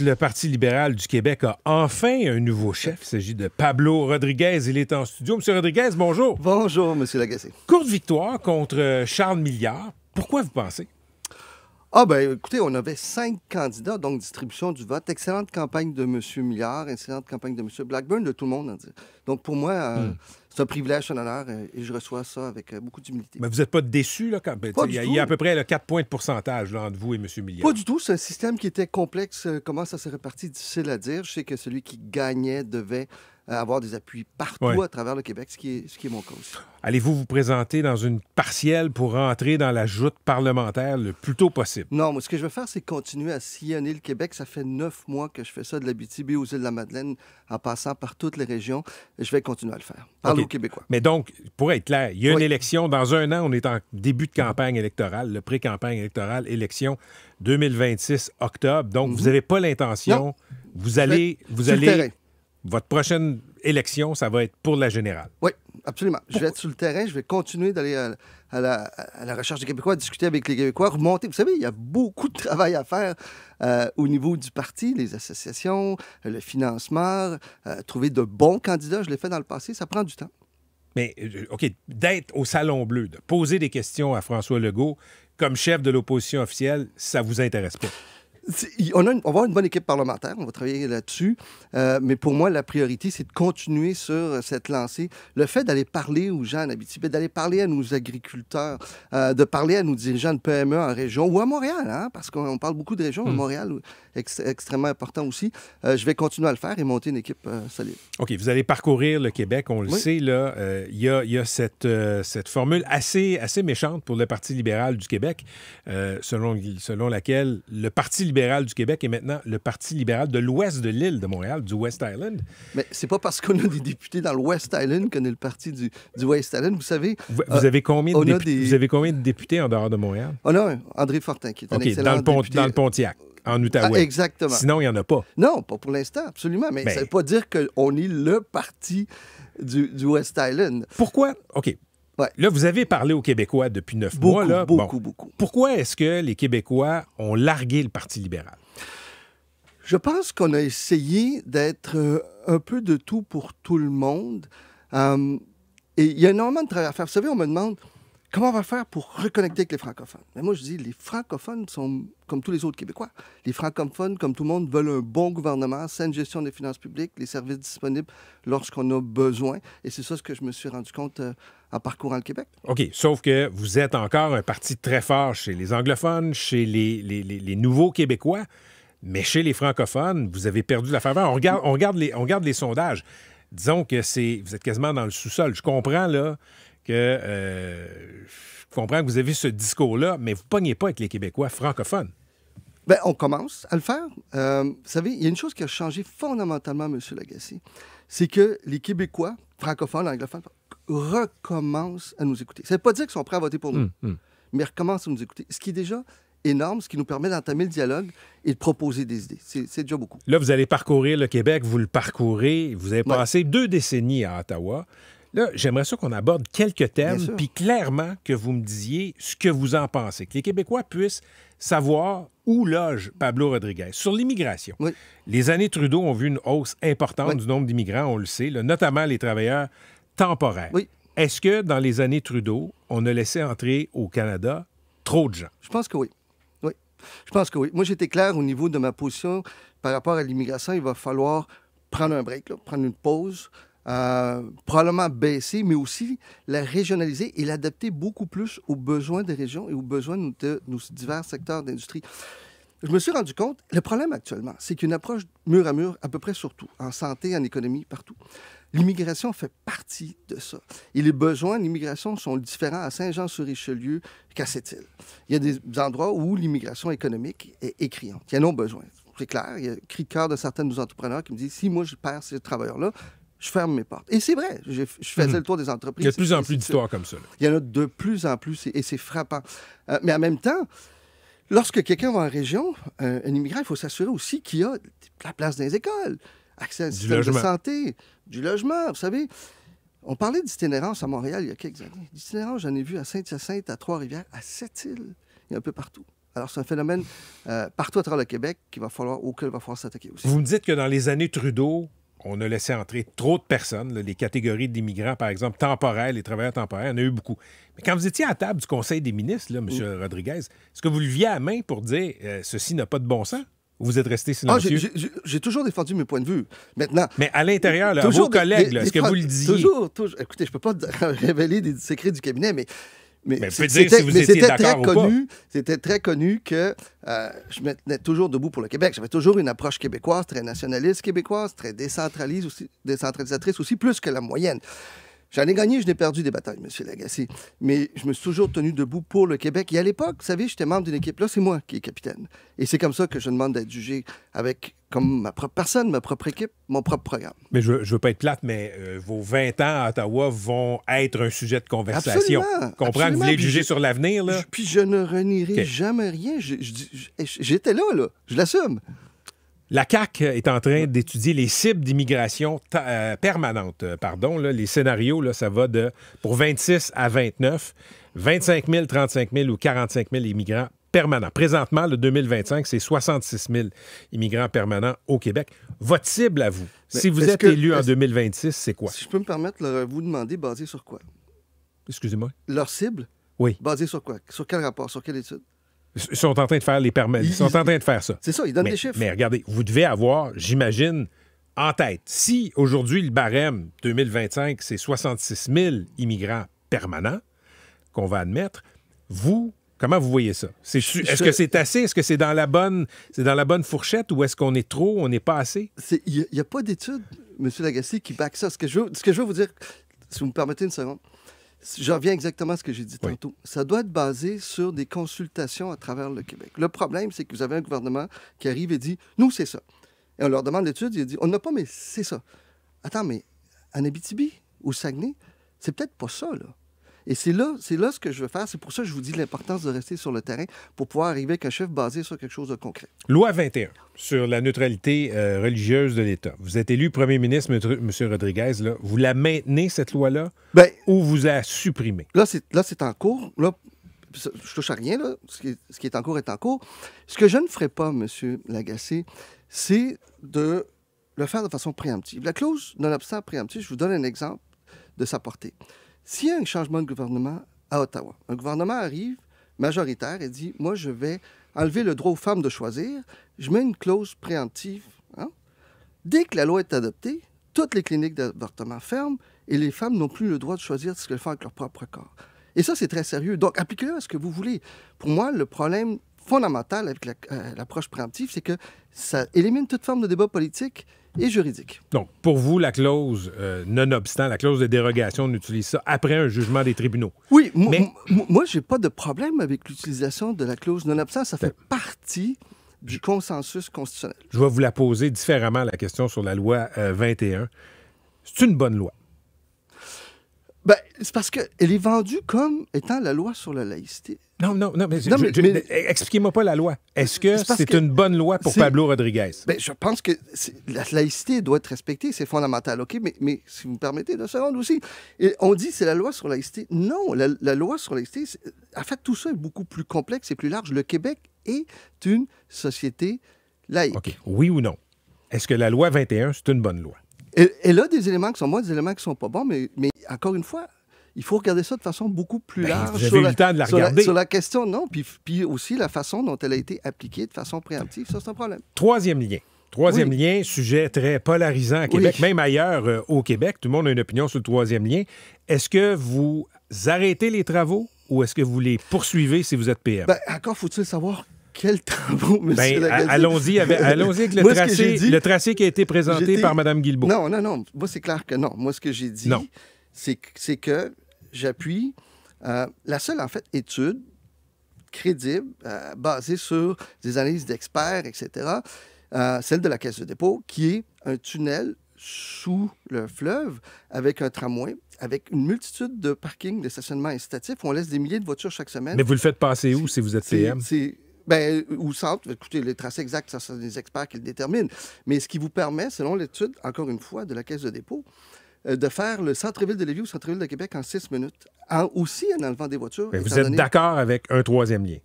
le Parti libéral du Québec a enfin un nouveau chef. Il s'agit de Pablo Rodriguez. Il est en studio. Monsieur Rodriguez, bonjour. Bonjour, Monsieur Lagacé. Courte victoire contre Charles Milliard. Pourquoi vous pensez? Ah ben, écoutez, on avait 5 candidats, donc distribution du vote. Excellente campagne de M. Milliard, excellente campagne de M. Blackburn, de tout le monde, à dire. Donc pour moi, c'est un privilège, un honneur, et je reçois ça avec beaucoup d'humilité. Mais vous n'êtes pas déçu, là? Il y a à peu près 4 points de pourcentage là, entre vous et M. Milliard. Pas du tout. C'est un système qui était complexe. Comment ça s'est réparti, difficile à dire. Je sais que celui qui gagnait devait avoir des appuis partout à travers le Québec, ce qui est mon cas aussi. Allez-vous vous présenter dans une partielle pour rentrer dans la joute parlementaire le plus tôt possible? Non, moi, ce que je veux faire, c'est continuer à sillonner le Québec. Ça fait 9 mois que je fais ça, de l'Abitibi aux Îles-de-la-Madeleine, en passant par toutes les régions. Je vais continuer à le faire. Parler aux Québécois. Mais donc, pour être clair, il y a une élection. Dans un an, on est en début de campagne électorale, le pré-campagne électorale, élection 2026, octobre. Donc, vous n'avez pas l'intention... Vous allez... Votre prochaine élection, ça va être pour la générale. Oui, absolument. Je vais être sur le terrain, je vais continuer d'aller à la recherche des Québécois, à discuter avec les Québécois, remonter. Vous savez, il y a beaucoup de travail à faire au niveau du parti, les associations, le financement, trouver de bons candidats. Je l'ai fait dans le passé, ça prend du temps. Mais, OK, d'être au Salon Bleu, de poser des questions à François Legault comme chef de l'opposition officielle, ça vous intéresse pas? On va avoir une bonne équipe parlementaire, on va travailler là-dessus, mais pour moi, la priorité, c'est de continuer sur cette lancée. Le fait d'aller parler aux gens en Abitibi, d'aller parler à nos agriculteurs, de parler à nos dirigeants de PME en région ou à Montréal, hein, parce qu'on parle beaucoup de régions, à Montréal, extrêmement important aussi. Je vais continuer à le faire et monter une équipe solide. OK, vous allez parcourir le Québec, on le sait, là. Il y a cette formule assez méchante pour le Parti libéral du Québec, selon laquelle le Parti libéral du Québec est maintenant le Parti libéral de l'ouest de l'île de Montréal, du West Island. Mais c'est pas parce qu'on a des députés dans le West Island qu'on est le parti du West Island. Vous savez... Vous avez combien de députés en dehors de Montréal? On a André Fortin, qui est un excellent député. Dans le Pontiac, en Outaouais. Ah, exactement. Sinon, il n'y en a pas. Non, pas pour l'instant, absolument. Mais ça ne veut pas dire qu'on est le parti du West Island. Pourquoi? OK. Ouais. Là, vous avez parlé aux Québécois depuis 9 mois. Là. Beaucoup. Pourquoi est-ce que les Québécois ont largué le Parti libéral? Je pense qu'on a essayé d'être un peu de tout pour tout le monde. Et il y a énormément de travail à faire. Vous savez, on me demande comment on va faire pour reconnecter avec les francophones. Mais moi, je dis, les francophones sont comme tous les autres Québécois. Les francophones, comme tout le monde, veulent un bon gouvernement, saine gestion des finances publiques, les services disponibles lorsqu'on a besoin. Et c'est ça ce que je me suis rendu compte en parcourant le Québec. OK, sauf que vous êtes encore un parti très fort chez les anglophones, chez les nouveaux Québécois, mais chez les francophones, vous avez perdu la faveur. On regarde les sondages. Disons que vous êtes quasiment dans le sous-sol. Je comprends, là, je comprends que vous avez ce discours-là, mais vous ne pognez pas avec les Québécois francophones. Bien, on commence à le faire. Vous savez, il y a une chose qui a changé fondamentalement, M. Lagacé, c'est que les Québécois, francophones, anglophones, recommencent à nous écouter. Ça ne veut pas dire qu'ils sont prêts à voter pour nous, mais recommencent à nous écouter. Ce qui est déjà énorme, ce qui nous permet d'entamer le dialogue et de proposer des idées. C'est déjà beaucoup. Là, vous allez parcourir le Québec, vous le parcourez, vous avez passé 2 décennies à Ottawa. Là, j'aimerais ça qu'on aborde quelques thèmes, puis clairement que vous me disiez ce que vous en pensez, que les Québécois puissent savoir où loge Pablo Rodriguez. Sur l'immigration, les années Trudeau ont vu une hausse importante du nombre d'immigrants, on le sait, là, notamment les travailleurs temporaires. Est-ce que dans les années Trudeau, on a laissé entrer au Canada trop de gens? Je pense que oui. Je pense que oui. Moi, j'étais clair au niveau de ma position par rapport à l'immigration. Il va falloir prendre un break, prendre une pause, probablement baisser, mais aussi la régionaliser et l'adapter beaucoup plus aux besoins des régions et aux besoins de nos divers secteurs d'industrie. Je me suis rendu compte, le problème actuellement, c'est qu'une approche mur à mur, à peu près sur tout, en santé, en économie, partout. L'immigration fait partie de ça. Et les besoins d'immigration sont différents à Saint-Jean-sur-Richelieu qu'à Sept-Îles. Il y a des endroits où l'immigration économique est criante. Il y en a besoin. C'est clair. Il y a le cri de cœur de certains de nos entrepreneurs qui me disent, si moi je perds ces travailleurs-là, je ferme mes portes. Et c'est vrai. Je faisais le tour des entreprises. Il y a de plus en plus d'histoires comme ça. Là. Il y en a de plus en plus et c'est frappant. Mais en même temps, lorsque quelqu'un va en région, un immigrant, il faut s'assurer aussi qu'il y a la place dans les écoles, accès à un système de santé, du logement. Vous savez, on parlait d'itinérance à Montréal il y a quelques années. L'itinérance, j'en ai vu à Saint-Hyacinthe, à Trois-Rivières, à Sept-Îles, et un peu partout. Alors, c'est un phénomène partout à travers le Québec auquel il va falloir s'attaquer aussi. Vous me dites que dans les années Trudeau, on a laissé entrer trop de personnes, là, les catégories d'immigrants, par exemple, temporaires, les travailleurs temporaires, il y en a eu beaucoup. Mais quand vous étiez à la table du Conseil des ministres, là, M. Rodriguez, est-ce que vous leviez à la main pour dire ceci n'a pas de bon sens? Ou vous êtes resté silencieux? J'ai toujours défendu mes points de vue. Maintenant... Mais à l'intérieur, là, à vos collègues, est-ce que vous le disiez? Toujours. Écoutez, je ne peux pas révéler des secrets du cabinet, mais c'était très connu que je me tenais toujours debout pour le Québec. J'avais toujours une approche québécoise, très nationaliste québécoise, très décentralisatrice aussi, plus que la moyenne. J'en ai gagné, je n'ai perdu des batailles, M. Lagacé. Mais je me suis toujours tenu debout pour le Québec. Et à l'époque, vous savez, j'étais membre d'une équipe. Là, c'est moi qui est capitaine. Et c'est comme ça que je demande d'être jugé avec, comme ma propre personne, ma propre équipe, mon propre programme. Mais je veux pas être plate, mais vos 20 ans à Ottawa vont être un sujet de conversation. Absolument. Comprends que vous voulez juger sur l'avenir, là? Puis je ne renierai jamais rien. J'étais là. Je l'assume. La CAQ est en train d'étudier les cibles d'immigration permanente. Là, les scénarios, là, ça va pour 26 à 29, 25 000, 35 000 ou 45 000 immigrants permanents. Présentement, le 2025, c'est 66 000 immigrants permanents au Québec. Votre cible à vous, si vous êtes élu en 2026, c'est quoi? Si je peux me permettre, vous demander basé sur quoi? Excusez-moi? Leur cible? Oui. Basé sur quoi? Sur quel rapport? Sur quelle étude? Ils sont en train de faire les permis. Ils sont en train de faire ça. C'est ça, ils donnent des chiffres. Mais regardez, vous devez avoir, j'imagine, en tête, si aujourd'hui le barème 2025, c'est 66 000 immigrants permanents qu'on va admettre, comment vous voyez ça? Est-ce que c'est assez? Est-ce que c'est dans la bonne fourchette ou est-ce qu'on est trop, on n'est pas assez? Il n'y a pas d'études, M. Lagacé, qui back ça. Ce que je veux vous dire, si vous me permettez une seconde, je reviens exactement à ce que j'ai dit tantôt. Ça doit être basé sur des consultations à travers le Québec. Le problème, c'est que vous avez un gouvernement qui arrive et dit « Nous, c'est ça ». Et on leur demande l'étude, il dit « On n'a pas, mais c'est ça ». Attends, mais en Abitibi, au Saguenay, c'est peut-être pas ça, là. Et c'est là ce que je veux faire. C'est pour ça que je vous dis l'importance de rester sur le terrain pour pouvoir arriver avec un chiffre basé sur quelque chose de concret. Loi 21 sur la neutralité religieuse de l'État. Vous êtes élu premier ministre, M. Rodriguez. Là. Vous la maintenez, cette loi-là, ou vous la supprimez? Là, c'est en cours. Là, je touche à rien. Là. Ce qui est en cours est en cours. Ce que je ne ferai pas, M. Lagacé, c'est de le faire de façon préemptive. La clause non-obstant préemptive, je vous donne un exemple de sa portée. S'il y a un changement de gouvernement à Ottawa, un gouvernement arrive, majoritaire, et dit « Moi, je vais enlever le droit aux femmes de choisir. Je mets une clause préemptive. Hein? » Dès que la loi est adoptée, toutes les cliniques d'avortement ferment et les femmes n'ont plus le droit de choisir ce qu'elles font avec leur propre corps. Et ça, c'est très sérieux. Donc, appliquez-le à ce que vous voulez. Pour moi, le problème fondamental avec l'approche préemptive, c'est que ça élimine toute forme de débat politique et juridique. Donc, pour vous, la clause nonobstant, la clause de dérogation, on utilise ça après un jugement des tribunaux. Oui, moi, j'ai pas de problème avec l'utilisation de la clause nonobstant. Ça fait partie du consensus constitutionnel. Je vais vous la poser différemment, la question sur la loi 21. C'est une bonne loi? Ben, c'est parce qu'elle est vendue comme étant la loi sur la laïcité. Mais expliquez-moi pas la loi. Est-ce que c'est une bonne loi pour Pablo Rodriguez? Ben, je pense que la laïcité doit être respectée, c'est fondamental, OK? Mais si vous me permettez 2 secondes aussi, on dit que c'est la loi sur la laïcité. Non, la loi sur la laïcité, en fait, tout ça est beaucoup plus complexe et plus large. Le Québec est une société laïque. OK. Oui ou non? Est-ce que la loi 21, c'est une bonne loi? Elle a des éléments qui sont bons, des éléments qui ne sont pas bons, mais encore une fois, il faut regarder ça de façon beaucoup plus large. Vous avez eu le temps de la regarder. Sur la question, non, puis aussi la façon dont elle a été appliquée de façon préemptive, ça, c'est un problème. Troisième lien, sujet très polarisant à Québec, même ailleurs au Québec. Tout le monde a une opinion sur le troisième lien. Est-ce que vous arrêtez les travaux ou est-ce que vous les poursuivez si vous êtes PM? Ben, encore faut-il savoir quels travaux, M. Lagacé? Allons-y avec le tracé qui a été présenté par Mme Guilbeault. Non. Moi, c'est clair que non. Moi, ce que j'ai dit, c'est que j'appuie la seule, en fait, étude crédible, basée sur des analyses d'experts, etc., celle de la Caisse de dépôt, qui est un tunnel sous le fleuve avec un tramway, avec une multitude de parkings, de stationnements incitatifs où on laisse des milliers de voitures chaque semaine. Mais vous le faites passer où si vous êtes PM? Au centre, écoutez, les tracés exacts, ça, c'est des experts qui le déterminent. Mais ce qui vous permet, selon l'étude, encore une fois, de la Caisse de dépôt, de faire le centre-ville de Lévis ou centre-ville de Québec en 6 minutes, aussi en enlevant des voitures. Mais vous êtes d'accord avec un troisième lien?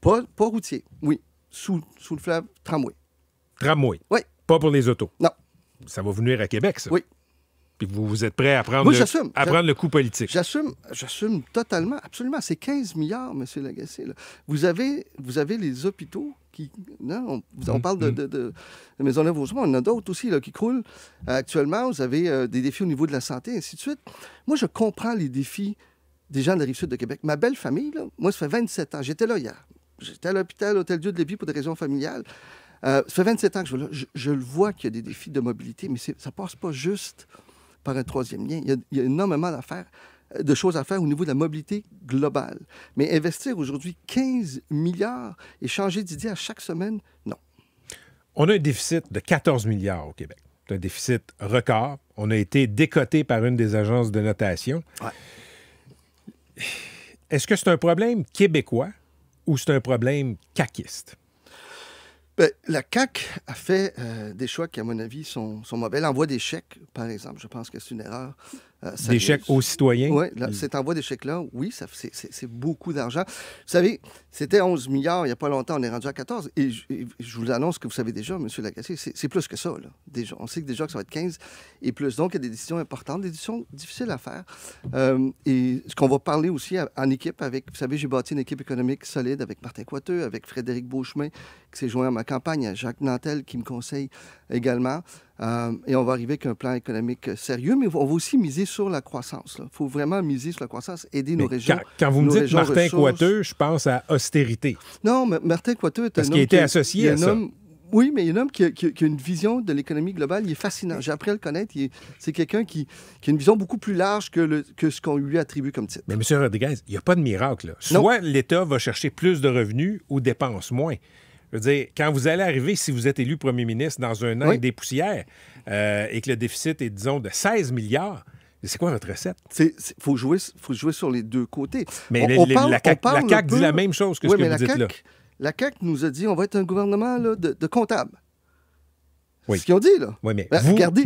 Pas routier, oui. Sous le fleuve, tramway. Tramway? Oui. Pas pour les autos? Non. Ça va venir à Québec, ça? Oui. Puis vous êtes prêt à prendre, prendre le coup politique? J'assume totalement, absolument. C'est 15 milliards, M. Lagacé. Là. Vous avez les hôpitaux qui... Non, on parle de Maisonneuve-Rosemont, on en a d'autres aussi là, qui croulent. Actuellement, vous avez des défis au niveau de la santé, ainsi de suite. Moi, je comprends les défis des gens de la Rive-Sud de Québec. Ma belle famille, là, moi, ça fait 27 ans. J'étais là hier. J'étais à l'hôpital Hôtel-Dieu de Lévis pour des raisons familiales. Ça fait 27 ans que je vais là. Je le vois qu'il y a des défis de mobilité, mais ça passe pas juste par un troisième lien. Il y a énormément de choses à faire au niveau de la mobilité globale. Mais investir aujourd'hui 15 milliards et changer d'idée à chaque semaine, non. On a un déficit de 14 milliards au Québec. C'est un déficit record. On a été décoté par une des agences de notation. Ouais. Est-ce que c'est un problème québécois ou c'est un problème caquiste? Bien, la CAQ a fait des choix qui, à mon avis, sont mauvais. L'envoi des chèques, par exemple, je pense que c'est une erreur. Des chèques aux citoyens? Oui, cet envoi des chèques-là, oui, c'est beaucoup d'argent. Vous savez, c'était 11 milliards il n'y a pas longtemps, on est rendu à 14. Et je vous annonce que vous savez déjà, M. Lagacé, c'est plus que ça. Là, déjà. On sait que déjà que ça va être 15 et plus. Donc, il y a des décisions importantes, des décisions difficiles à faire. Et ce qu'on va parler aussi en équipe avec... Vous savez, j'ai bâti une équipe économique solide avec Martin Coiteux, avec Frédéric Beauchemin, qui s'est joint à ma campagne, à Jacques Nantel, qui me conseille également. Et on va arriver avec un plan économique sérieux, mais on va aussi miser sur la croissance. Il faut vraiment miser sur la croissance, aider nos régions. Quand vous me dites Martin Coiteux, je pense à austérité. Non, mais Martin Coiteux est un homme... Parce qu'il a été associé à ça. Oui, mais il y a un homme qui a une vision de l'économie globale. Il est fascinant. J'ai appris à le connaître. C'est quelqu'un qui a une vision beaucoup plus large que ce qu'on lui attribue comme titre. Mais M. Rodriguez, il n'y a pas de miracle. Là. Soit l'État va chercher plus de revenus ou dépense moins. Je veux dire, quand vous allez arriver, si vous êtes élu premier ministre dans un an et des poussières et que le déficit est, disons, de 16 milliards, c'est quoi votre recette? Il faut jouer sur les deux côtés. Mais la CAQ dit la même chose que ce que vous dites là. La CAQ nous a dit on va être un gouvernement là, de comptables. Oui. C'est ce qu'ils ont dit, là. Oui, mais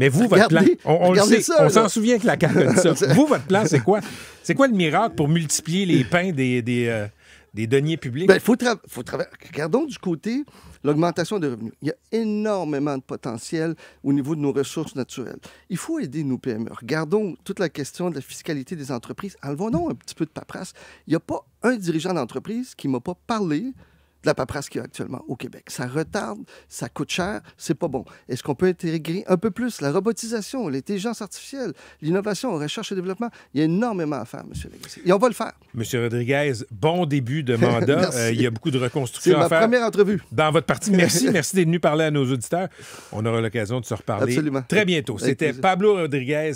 votre plan, on le sait, on s'en souvient que la CAQ a dit ça. Vous, votre plan, c'est quoi? C'est quoi le miracle pour multiplier les pains des deniers publics? Bien, il faut travailler. Regardons du côté l'augmentation des revenus. Il y a énormément de potentiel au niveau de nos ressources naturelles. Il faut aider nos PME. Regardons toute la question de la fiscalité des entreprises. Enlevons donc un petit peu de paperasse. Il n'y a pas un dirigeant d'entreprise qui ne m'a pas parlé de la paperasse qu'il y a actuellement au Québec. Ça retarde, ça coûte cher, c'est pas bon. Est-ce qu'on peut intégrer un peu plus la robotisation, l'intelligence artificielle, l'innovation, la recherche et développement? Il y a énormément à faire, M. Lagacé. Et on va le faire. M. Rodriguez, bon début de mandat. Il y a beaucoup de reconstruction à faire. C'est ma première entrevue. Dans votre parti. Merci d'être venu parler à nos auditeurs. On aura l'occasion de se reparler très bientôt. C'était Pablo Rodriguez,